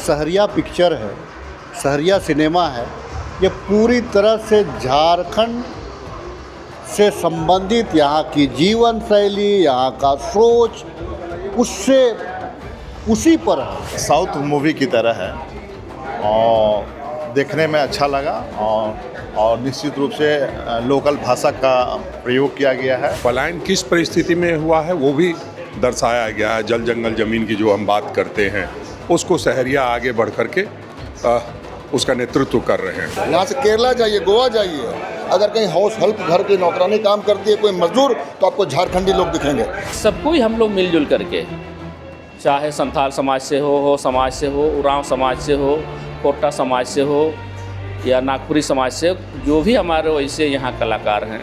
Sahariya picture है, Sahariya cinema है, ये पूरी तरह से झारखंड से संबंधित यहाँ की जीवन शैली, यहाँ का सोच उससे उसी पर है। साउथ मूवी की तरह है और देखने में अच्छा लगा और निश्चित रूप से लोकल भाषा का प्रयोग किया गया है। पलायन किस परिस्थिति में हुआ है वो भी दर्शाया गया है। जल जंगल ज़मीन की जो हम बात करते हैं उसको सहरिया आगे बढ़ करके उसका नेतृत्व कर रहे हैं। यहाँ से केरला जाइए, गोवा जाइए, अगर कहीं हाउस हेल्प घर की नौकरानी काम करती है कोई मजदूर, तो आपको झारखंडी लोग दिखेंगे। सबको ही हम लोग मिलजुल करके, चाहे संथाल समाज से हो समाज से हो, उरांव समाज से हो, कोटा समाज से हो या नागपुरी समाज से, जो भी हमारे वैसे यहाँ कलाकार हैं,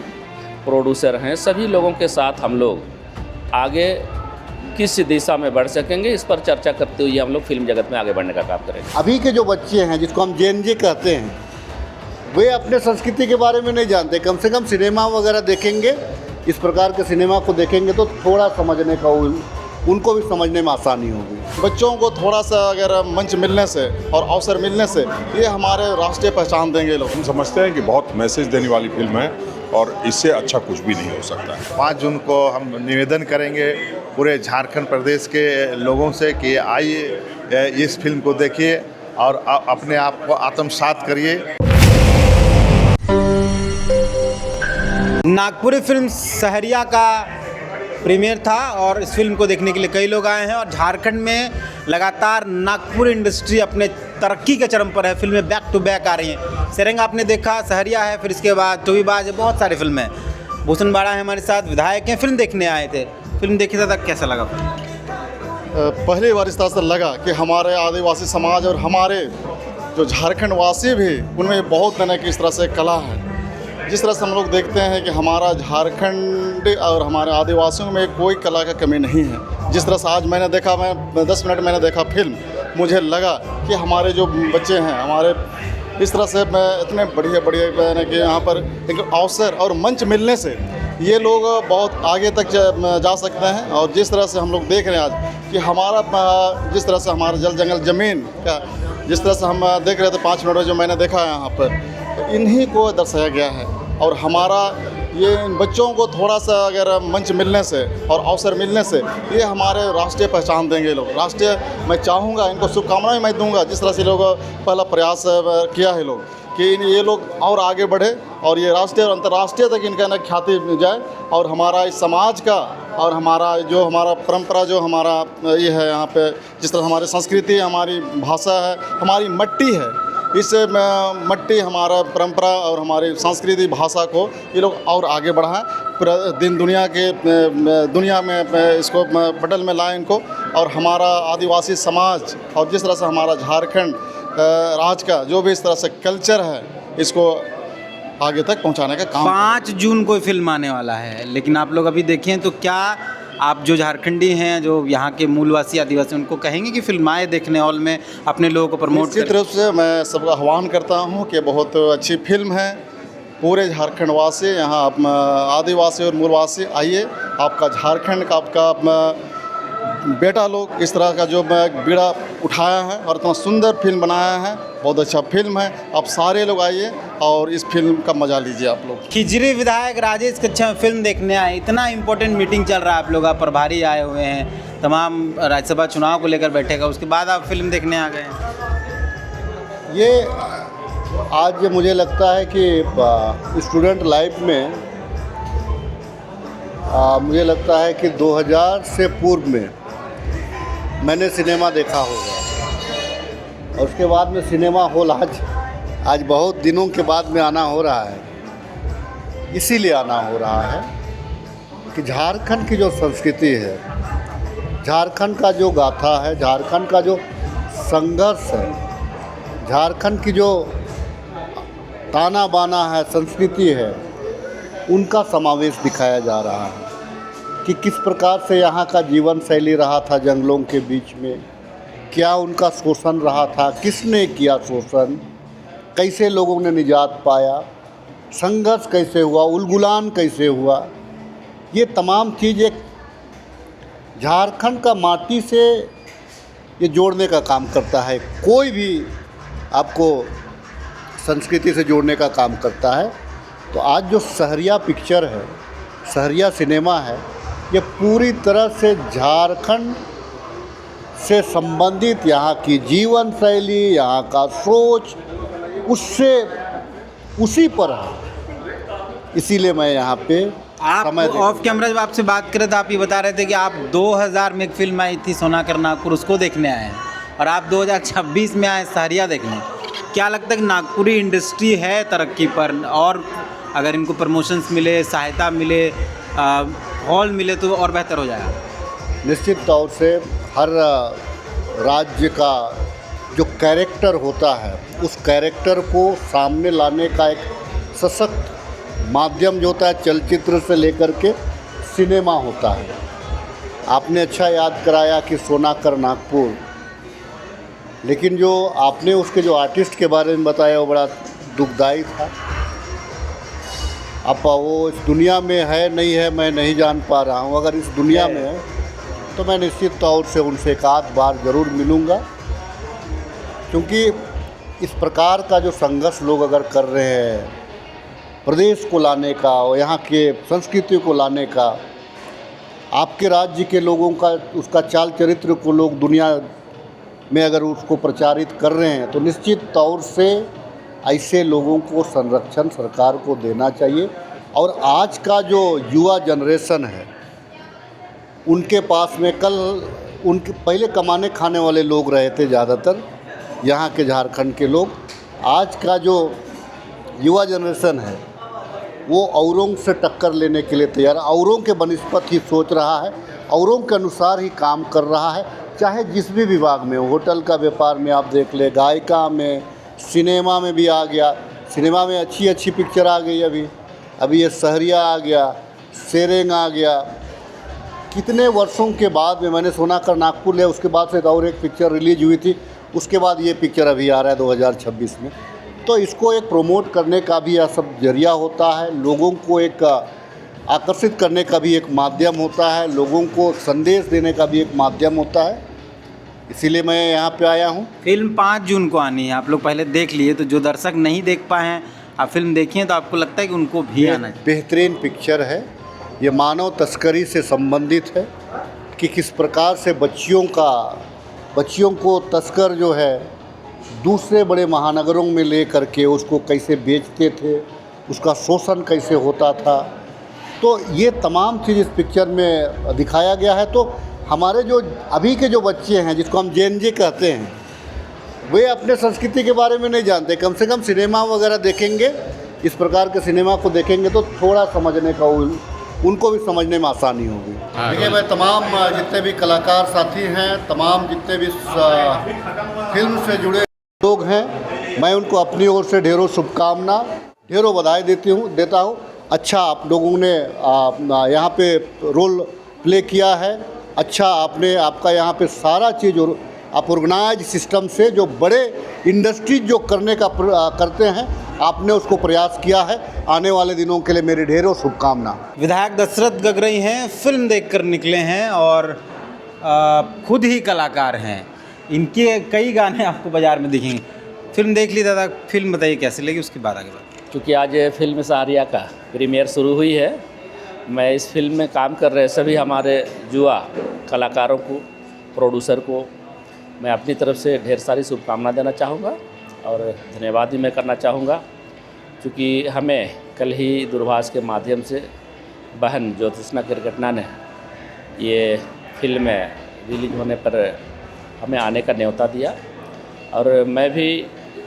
प्रोड्यूसर हैं, सभी लोगों के साथ हम लोग आगे किस दिशा में बढ़ सकेंगे, इस पर चर्चा करते हुए हम लोग फिल्म जगत में आगे बढ़ने का काम करेंगे। अभी के जो बच्चे हैं जिसको हम जेनजी कहते हैं, वे अपने संस्कृति के बारे में नहीं जानते। कम से कम सिनेमा वगैरह देखेंगे, इस प्रकार के सिनेमा को देखेंगे तो थोड़ा समझने का उनको भी समझने में आसानी होगी। बच्चों को थोड़ा सा अगर मंच मिलने से और अवसर मिलने से ये हमारे राष्ट्रीय पहचान देंगे लोग। हम समझते हैं कि बहुत मैसेज देने वाली फिल्म है और इससे अच्छा कुछ भी नहीं हो सकता है। 5 जून को हम निवेदन करेंगे पूरे झारखंड प्रदेश के लोगों से कि आइए इस फिल्म को देखिए और अपने आप को आत्मसात करिए। नागपुरी फिल्म सहरिया का प्रीमियर था और इस फिल्म को देखने के लिए कई लोग आए हैं और झारखंड में लगातार नागपुर इंडस्ट्री अपने तरक्की के चरम पर है। फिल्में बैक टू बैक आ रही हैं। सेरेंग आपने देखा, सहरिया है, फिर इसके बाद टूबीबाज है, बहुत सारी फिल्में हैं। भूषण बाड़ा है हमारे साथ, विधायक हैं, फिल्म देखने आए थे। फिल्म देखी था कैसा लगा? पहली बार इस तरह से लगा कि हमारे आदिवासी समाज और हमारे जो झारखंड वासी भी, उनमें बहुत तरह की इस तरह से कला है। जिस तरह से हम लोग देखते हैं कि हमारा झारखंड और हमारे आदिवासियों में कोई कला का कमी नहीं है। जिस तरह से आज मैंने देखा, मैं 10 मिनट मैंने देखा फिल्म, मुझे लगा कि हमारे जो बच्चे हैं, हमारे इस तरह से मैं इतने बढ़िया मैंने कि यहाँ पर एक अवसर और मंच मिलने से ये लोग बहुत आगे तक जा सकते हैं। और जिस तरह से हम लोग देख रहे हैं आज कि हमारा जिस तरह से हमारा जल जंगल ज़मीन का जिस तरह से हम देख रहे थे 5 मिनट में जो मैंने देखा है यहाँ पर, इन्हीं को दर्शाया गया है। और हमारा ये इन बच्चों को थोड़ा सा अगर मंच मिलने से और अवसर मिलने से ये हमारे राष्ट्रीय पहचान देंगे लोग। राष्ट्रीय मैं चाहूँगा, इनको शुभकामनाएं मैं दूंगा। जिस तरह से लोग पहला प्रयास किया है लोग कि ये लोग और आगे बढ़े और ये राष्ट्रीय और अंतर्राष्ट्रीय तक इनका न ख्याति जाए और हमारा इस समाज का और हमारा जो हमारा परंपरा जो हमारा ये है यहाँ पे, जिस तरह हमारी संस्कृति, हमारी भाषा है, हमारी मिट्टी है, इस मिट्टी, हमारा परंपरा और हमारी संस्कृति भाषा को ये लोग और आगे बढ़ाएं। पूरा दिन दुनिया में इसको पटल में लाएं इनको। और हमारा आदिवासी समाज और जिस तरह से हमारा झारखंड राज्य का जो भी इस तरह से कल्चर है, इसको आगे तक पहुंचाने का काम। 5 जून को फिल्म आने वाला है, लेकिन आप लोग अभी देखें तो क्या आप जो झारखंडी हैं, जो यहाँ के मूलवासी आदिवासी, उनको कहेंगे कि फिल्म आए देखने हॉल में, अपने लोगों को प्रमोट करें? निश्चित रूप से मैं सबका आह्वान करता हूँ कि बहुत अच्छी फिल्म है। पूरे झारखंड वासी, यहाँ आदिवासी और मूलवासी आइए। आपका झारखंड का आपका बेटा लोग इस तरह का जो बीड़ा उठाया है और इतना सुंदर फिल्म बनाया है, बहुत अच्छा फिल्म है। आप सारे लोग आइए और इस फिल्म का मजा लीजिए आप लोग। खिजरी विधायक राजेश कच्छप फिल्म देखने आए, इतना इम्पोर्टेंट मीटिंग चल रहा है, आप लोग आप प्रभारी आए हुए हैं, तमाम राज्यसभा चुनाव को लेकर बैठेगा, उसके बाद आप फिल्म देखने आ गए हैं। ये आज मुझे लगता है कि स्टूडेंट लाइफ में मुझे लगता है कि 2000 से पूर्व में मैंने सिनेमा देखा होगा और उसके बाद में सिनेमा हॉल आज बहुत दिनों के बाद में आना हो रहा है। इसीलिए आना हो रहा है कि झारखंड की जो संस्कृति है, झारखंड का जो गाथा है, झारखंड का जो संघर्ष है, झारखंड की जो ताना बाना है, संस्कृति है, उनका समावेश दिखाया जा रहा है कि किस प्रकार से यहाँ का जीवन शैली रहा था जंगलों के बीच में, क्या उनका शोषण रहा था, किसने किया शोषण, कैसे लोगों ने निजात पाया, संघर्ष कैसे हुआ, उलगुलान कैसे हुआ। ये तमाम चीज़ एक झारखंड का माटी से ये जोड़ने का काम करता है, कोई भी आपको संस्कृति से जोड़ने का काम करता है। तो आज जो सहरिया पिक्चर है, सहरिया सिनेमा है, ये पूरी तरह से झारखंड से संबंधित यहाँ की जीवन शैली, यहाँ का सोच उससे उसी पर है। इसीलिए मैं यहाँ पे आप ऑफ कैमरा जब आपसे बात कर रहे थे, आप ये बता रहे थे कि आप 2000 में एक फिल्म आई थी सोनाकर नागपुर, उसको देखने आए हैं और आप 2026 में आए सहरिया देखने। क्या लगता है कि नागपुरी इंडस्ट्री है तरक्की पर, और अगर इनको प्रमोशंस मिले, सहायता मिले, हॉल मिले तो और बेहतर हो जाएगा? निश्चित तौर से हर राज्य का जो कैरेक्टर होता है, उस कैरेक्टर को सामने लाने का एक सशक्त माध्यम जो होता है, चलचित्र से लेकर के सिनेमा होता है। आपने अच्छा याद कराया कि सोनाकर नागपुर, लेकिन जो आपने उसके जो आर्टिस्ट के बारे में बताया वो बड़ा दुखदाई था। अब वो इस दुनिया में है नहीं है मैं नहीं जान पा रहा हूँ। अगर इस दुनिया में है तो मैं निश्चित तौर से उनसे एक आध बार ज़रूर मिलूँगा, क्योंकि इस प्रकार का जो संघर्ष लोग अगर कर रहे हैं प्रदेश को लाने का और यहाँ के संस्कृति को लाने का, आपके राज्य के लोगों का उसका चाल चरित्र को लोग दुनिया में अगर उसको प्रचारित कर रहे हैं, तो निश्चित तौर से ऐसे लोगों को संरक्षण सरकार को देना चाहिए। और आज का जो युवा जनरेशन है, उनके पास में कल उनके पहले कमाने खाने वाले लोग रहे थे ज़्यादातर यहाँ के झारखंड के लोग। आज का जो युवा जनरेशन है वो औरों से टक्कर लेने के लिए तैयार, औरों के बनिस्पत ही सोच रहा है, औरों के अनुसार ही काम कर रहा है, चाहे जिस भी विभाग में हो। होटल का व्यापार में आप देख ले, गायिका में, सिनेमा में भी आ गया। सिनेमा में अच्छी अच्छी पिक्चर आ गई। अभी ये सहरिया आ गया, सेरेंग आ गया। कितने वर्षों के बाद में मैंने सोनाकर नागपुर लिया, उसके बाद से और एक पिक्चर रिलीज हुई थी, उसके बाद ये पिक्चर अभी आ रहा है 2026 में। तो इसको एक प्रमोट करने का भी यह सब जरिया होता है, लोगों को एक आकर्षित करने का भी एक माध्यम होता है, लोगों को संदेश देने का भी एक माध्यम होता है। इसीलिए मैं यहाँ पे आया हूँ। फिल्म 5 जून को आनी है, आप लोग पहले देख लिए, तो जो दर्शक नहीं देख पाए हैं आप फिल्म देखिए, तो आपको लगता है कि उनको भी आना चाहिए। बेहतरीन पिक्चर है। ये मानव तस्करी से संबंधित है कि किस प्रकार से बच्चियों को तस्कर जो है दूसरे बड़े महानगरों में ले करके उसको कैसे बेचते थे, उसका शोषण कैसे होता था। तो ये तमाम चीज़ इस पिक्चर में दिखाया गया है। तो हमारे जो अभी के जो बच्चे हैं, जिसको हम जेन जी कहते हैं, वे अपने संस्कृति के बारे में नहीं जानते। कम से कम सिनेमा वगैरह देखेंगे, इस प्रकार के सिनेमा को देखेंगे तो थोड़ा समझने का उनको भी समझने में आसानी होगी। देखिए, मैं तमाम जितने भी कलाकार साथी हैं, तमाम जितने भी फिल्म से जुड़े लोग हैं, मैं उनको अपनी ओर से ढेरों शुभकामना, ढेरों बधाई देता हूँ। अच्छा आप लोगों ने यहाँ पे रोल प्ले किया है। अच्छा आपका यहाँ पे सारा चीज़ और आप ऑर्गेनाइज सिस्टम से जो बड़े इंडस्ट्रीज जो करते हैं, आपने उसको प्रयास किया है। आने वाले दिनों के लिए मेरी ढेरों शुभकामना। विधायक दशरथ गगरई हैं, फिल्म देखकर निकले हैं और खुद ही कलाकार हैं। इनके कई गाने आपको बाज़ार में दिखेंगे। फिल्म देख ली दादा, फिल्म बताइए कैसे लगी, उसके बाद आगे बात। क्योंकि आज फिल्म सहरिया का प्रीमियर शुरू हुई है, मैं इस फिल्म में काम कर रहे सभी हमारे युवा कलाकारों को, प्रोड्यूसर को मैं अपनी तरफ से ढेर सारी शुभकामना देना चाहूँगा और धन्यवाद भी मैं करना चाहूँगा। क्योंकि हमें कल ही दूरभाष के माध्यम से बहन ज्योतिष्ना किरगटना ने ये फिल्म रिलीज होने पर हमें आने का न्योता दिया और मैं भी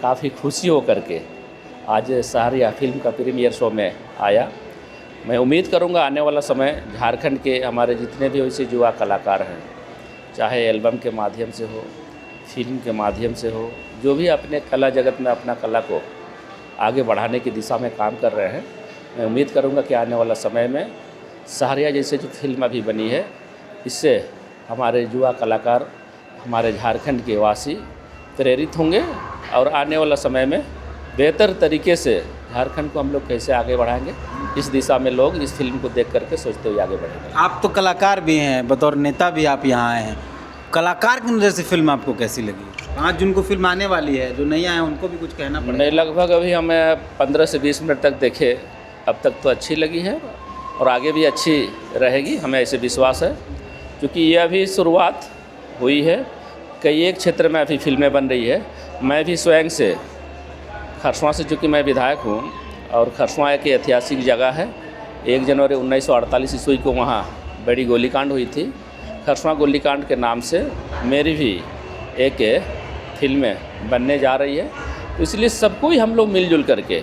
काफ़ी खुशी हो करके आज सहरिया फिल्म का प्रीमियर शो में आया। मैं उम्मीद करूंगा आने वाला समय झारखंड के हमारे जितने भी वैसे युवा कलाकार हैं, चाहे एल्बम के माध्यम से हो, फिल्म के माध्यम से हो, जो भी अपने कला जगत में अपना कला को आगे बढ़ाने की दिशा में काम कर रहे हैं, मैं उम्मीद करूंगा कि आने वाला समय में सहरिया जैसे जो फिल्म अभी बनी है, इससे हमारे युवा कलाकार, हमारे झारखंड के वासी प्रेरित होंगे और आने वाला समय में बेहतर तरीके से झारखंड को हम लोग कैसे आगे बढ़ाएंगे, इस दिशा में लोग इस फिल्म को देख करके सोचते हुए आगे बढ़ेंगे। आप तो कलाकार भी हैं, बतौर नेता भी आप यहाँ आए हैं। कलाकार की नज़र से फिल्म आपको कैसी लगी? 5 जून को फिल्म आने वाली है, जो नहीं आए उनको भी कुछ कहना पड़ेगा। नहीं, लगभग अभी हमें 15 से 20 मिनट तक देखे, अब तक तो अच्छी लगी है और आगे भी अच्छी रहेगी, हमें ऐसे विश्वास है। क्योंकि ये अभी शुरुआत हुई है, कई एक क्षेत्र में अभी फिल्में बन रही है। मैं भी स्वयं से खरसवां से, चूँकि मैं विधायक हूँ और खरसवां एक ऐतिहासिक जगह है। 1 जनवरी 1948 ईस्वी को वहाँ बड़ी गोलीकांड हुई थी। खरसवां गोलीकांड के नाम से मेरी भी एक फिल्में बनने जा रही है। तो इसलिए सबको ही हम लोग मिलजुल करके,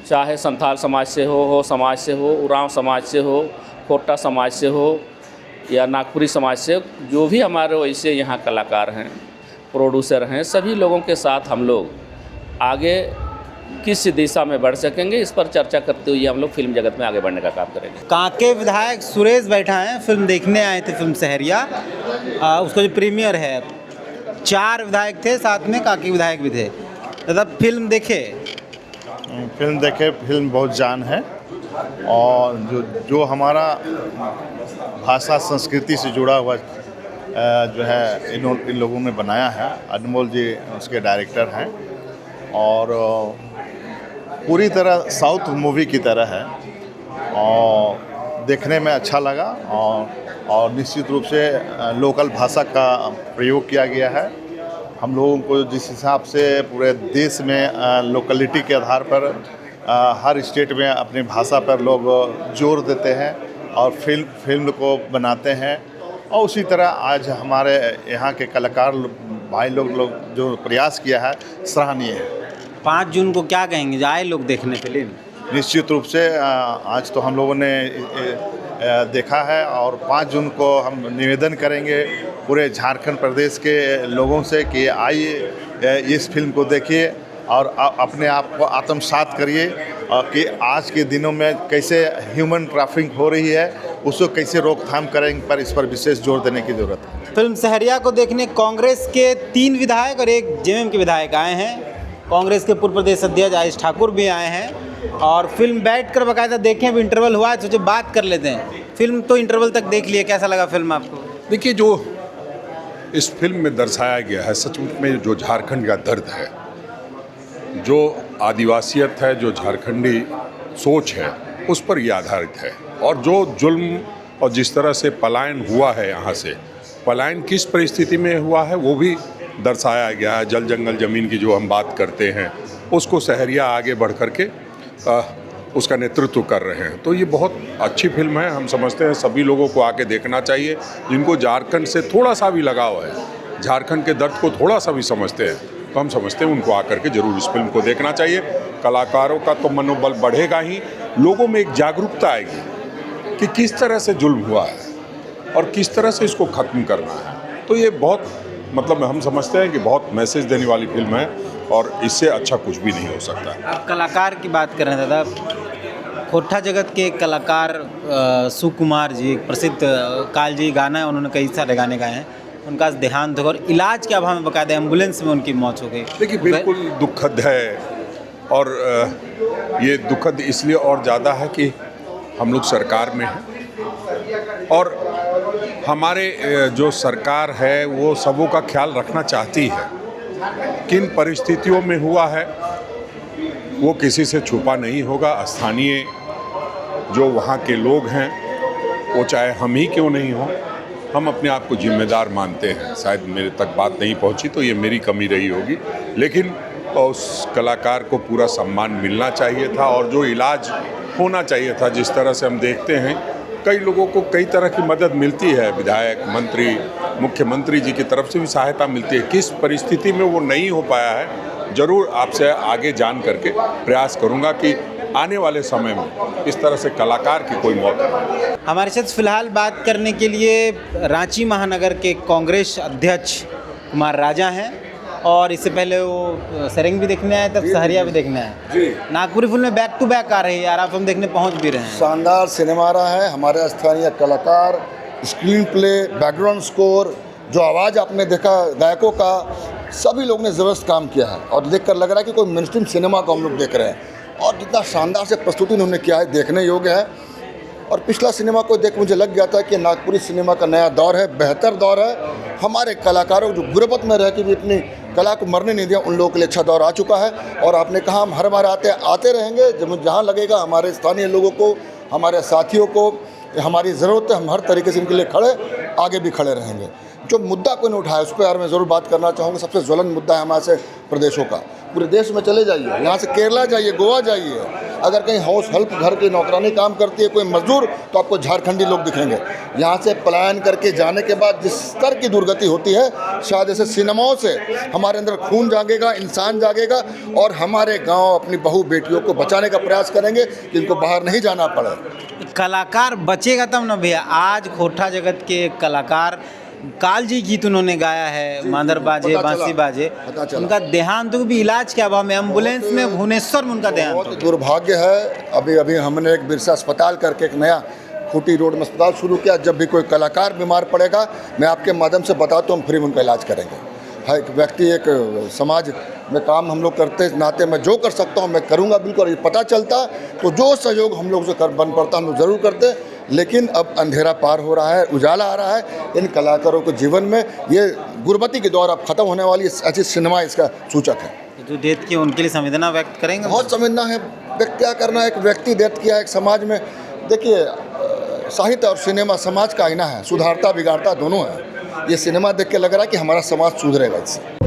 चाहे संथाल समाज से हो समाज से हो, उरांव समाज से हो, कोटा समाज से हो या नागपुरी समाज से, जो भी हमारे वैसे यहाँ कलाकार हैं, प्रोड्यूसर हैं, सभी लोगों के साथ हम लोग आगे किस दिशा में बढ़ सकेंगे, इस पर चर्चा करते हुए हम लोग फिल्म जगत में आगे बढ़ने का काम करेंगे। कांके विधायक सुरेश बैठा हैं, फिल्म देखने आए थे, फिल्म सहरिया, उसका जो प्रीमियर है। 4 विधायक थे, साथ में कांके विधायक भी थे। दादा, फिल्म देखे? फिल्म बहुत जान है और जो हमारा भाषा संस्कृति से जुड़ा हुआ जो है इन लोगों ने बनाया है। अनमोल जी उसके डायरेक्टर हैं और पूरी तरह साउथ मूवी की तरह है और देखने में अच्छा लगा और निश्चित रूप से लोकल भाषा का प्रयोग किया गया है। हम लोगों को जिस हिसाब से पूरे देश में लोकलिटी के आधार पर हर स्टेट में अपनी भाषा पर लोग जोर देते हैं और फिल्म को बनाते हैं, और उसी तरह आज हमारे यहाँ के कलाकार भाई लोग जो प्रयास किया है सराहनीय है। 5 जून को क्या कहेंगे, जाए लोग देखने फिल्म? निश्चित रूप से आज तो हम लोगों ने देखा है और 5 जून को हम निवेदन करेंगे पूरे झारखंड प्रदेश के लोगों से कि आइए इस फिल्म को देखिए और अपने आप को आत्मसात करिए कि आज के दिनों में कैसे ह्यूमन ट्रैफिकिंग हो रही है, उसको कैसे रोकथाम करेंगे पर इस पर विशेष जोर देने की ज़रूरत है। फिल्म सहरिया को देखने कांग्रेस के 3 विधायक और 1 जेएमएम के विधायक आए हैं। कांग्रेस के पूर्व प्रदेश अध्यक्ष आयुष ठाकुर भी आए हैं और फिल्म बैठकर बाकायदा देखें। अब इंटरवल हुआ है, सोचे बात कर लेते हैं। फिल्म तो इंटरवल तक देख लिए, कैसा लगा फिल्म आपको? देखिए, जो इस फिल्म में दर्शाया गया है सचमुच में जो झारखंड का दर्द है, जो आदिवासियत है, जो झारखंडी सोच है, उस पर ये आधारित है। और जो जुल्म और जिस तरह से पलायन हुआ है, यहाँ से पलायन किस परिस्थिति में हुआ है वो भी दर्शाया गया है। जल जंगल ज़मीन की जो हम बात करते हैं, उसको सहरिया आगे बढ़ कर के उसका नेतृत्व कर रहे हैं। तो ये बहुत अच्छी फिल्म है। हम समझते हैं सभी लोगों को आके देखना चाहिए, जिनको झारखंड से थोड़ा सा भी लगाव है, झारखंड के दर्द को थोड़ा सा भी समझते हैं, तो हम समझते हैं उनको आकर के जरूर इस फिल्म को देखना चाहिए। कलाकारों का तो मनोबल बढ़ेगा ही, लोगों में एक जागरूकता आएगी कि किस तरह से जुल्म हुआ है और किस तरह से इसको ख़त्म करना है। तो ये बहुत हम समझते हैं कि बहुत मैसेज देने वाली फिल्म है और इससे अच्छा कुछ भी नहीं हो सकता। आप कलाकार की बात कर रहे हैं दादा, खोटा जगत के कलाकार सुकुमार जी, प्रसिद्ध कालजी गाना है, उन्होंने कई सारे गाने गाए हैं, उनका देहांत हो और इलाज के अभाव में बकायदा एम्बुलेंस में उनकी मौत हो गई। देखिए, बिल्कुल दुखद है और ये दुखद इसलिए और ज़्यादा है कि हम लोग सरकार में हैं और हमारे जो सरकार है वो सबों का ख्याल रखना चाहती है। किन परिस्थितियों में हुआ है वो किसी से छुपा नहीं होगा। स्थानीय जो वहाँ के लोग हैं, वो चाहे हम ही क्यों नहीं हों, हम अपने आप को जिम्मेदार मानते हैं। शायद मेरे तक बात नहीं पहुँची तो ये मेरी कमी रही होगी, लेकिन उस कलाकार को पूरा सम्मान मिलना चाहिए था और जो इलाज होना चाहिए था। जिस तरह से हम देखते हैं कई लोगों को कई तरह की मदद मिलती है, विधायक, मंत्री, मुख्यमंत्री जी की तरफ से भी सहायता मिलती है। किस परिस्थिति में वो नहीं हो पाया है, ज़रूर आपसे आगे जान करके प्रयास करूँगा कि आने वाले समय में इस तरह से कलाकार की कोई मौत नहीं। हमारे साथ फिलहाल बात करने के लिए रांची महानगर के कांग्रेस अध्यक्ष कुमार राजा हैं और इससे पहले वो सरेंग भी देखने आए, तब सहरिया भी देखने आए जी। नागपुरी फिल्म में बैक टू बैक आ रही है यार, आप हम देखने पहुंच भी रहे हैं। शानदार सिनेमा रहा है। हमारे स्थानीय कलाकार, स्क्रीन प्ले, बैकग्राउंड स्कोर, जो आवाज़ आपने देखा गायकों का, सभी लोग ने ज़बरदस्त काम किया है और देखकर लग रहा है कि कोई मेनस्ट्रीम सिनेमा को हम लोग देख रहे हैं। और जितना शानदार से प्रस्तुति उन्होंने किया है, देखने योग्य है। और पिछला सिनेमा को देख मुझे लग गया था कि नागपुरी सिनेमा का नया दौर है, बेहतर दौर है। हमारे कलाकारों जो गुर्बत में रह के भी अपनी कला को मरने नहीं दिया, उन लोगों के लिए अच्छा दौर आ चुका है। और आपने कहा हम हर बार आते रहेंगे, जब जहाँ लगेगा हमारे स्थानीय लोगों को, हमारे साथियों को हमारी ज़रूरत है, हम हर तरीके से इनके लिए आगे भी खड़े रहेंगे। जो मुद्दा कोई ने उठाया उस पर यार मैं ज़रूर बात करना चाहूँगा। सबसे ज्वलन मुद्दा है हमारे से प्रदेशों का। पूरे देश में चले जाइए, यहाँ से केरला जाइए, गोवा जाइए, अगर कहीं हाउस हेल्प घर की नौकरानी काम करती है कोई मजदूर, तो आपको झारखंडी लोग दिखेंगे। यहाँ से पलायन करके जाने के बाद जिस स्तर की दुर्गति होती है, शायद ऐसे सिनेमाओं से हमारे अंदर खून जागेगा, इंसान जागेगा और हमारे गाँव अपनी बहू बेटियों को बचाने का प्रयास करेंगे कि इनको बाहर नहीं जाना पड़े। कलाकार बचेगा तब ना भैया। आज खोटा जगत के कलाकार कालजी गीत उन्होंने गाया है, मांदर बाजे बांसी बाजे, उनका देहांत भी इलाज के अभाव में एम्बुलेंस में भुवनेश्वर में उनका देहांत। बहुत दुर्भाग्य है। अभी हमने एक बिरसा अस्पताल करके एक नया खूटी रोड में अस्पताल शुरू किया। जब भी कोई कलाकार बीमार पड़ेगा, मैं आपके माध्यम से बताता हूँ, हम फ्री में उनका इलाज करेंगे। हर एक व्यक्ति, एक समाज में काम हम लोग करते नाते मैं जो कर सकता हूँ मैं करूँगा बिल्कुल। ये पता चलता तो जो सहयोग हम लोग से बन पड़ता हम लोग ज़रूर करते। लेकिन अब अंधेरा पार हो रहा है, उजाला आ रहा है इन कलाकारों के जीवन में। ये गुर्बती के दौर अब खत्म होने वाली अच्छी सिनेमा इसका सूचक है। जो डेथ की उनके लिए संवेदना व्यक्त करेंगे। बहुत संवेदना है, व्यक्त क्या करना है। एक व्यक्ति डेथ किया एक समाज में। देखिए, साहित्य और सिनेमा समाज का आईना है, सुधारता बिगाड़ता दोनों है। ये सिनेमा देख के लग रहा है कि हमारा समाज सुधरेगा इससे।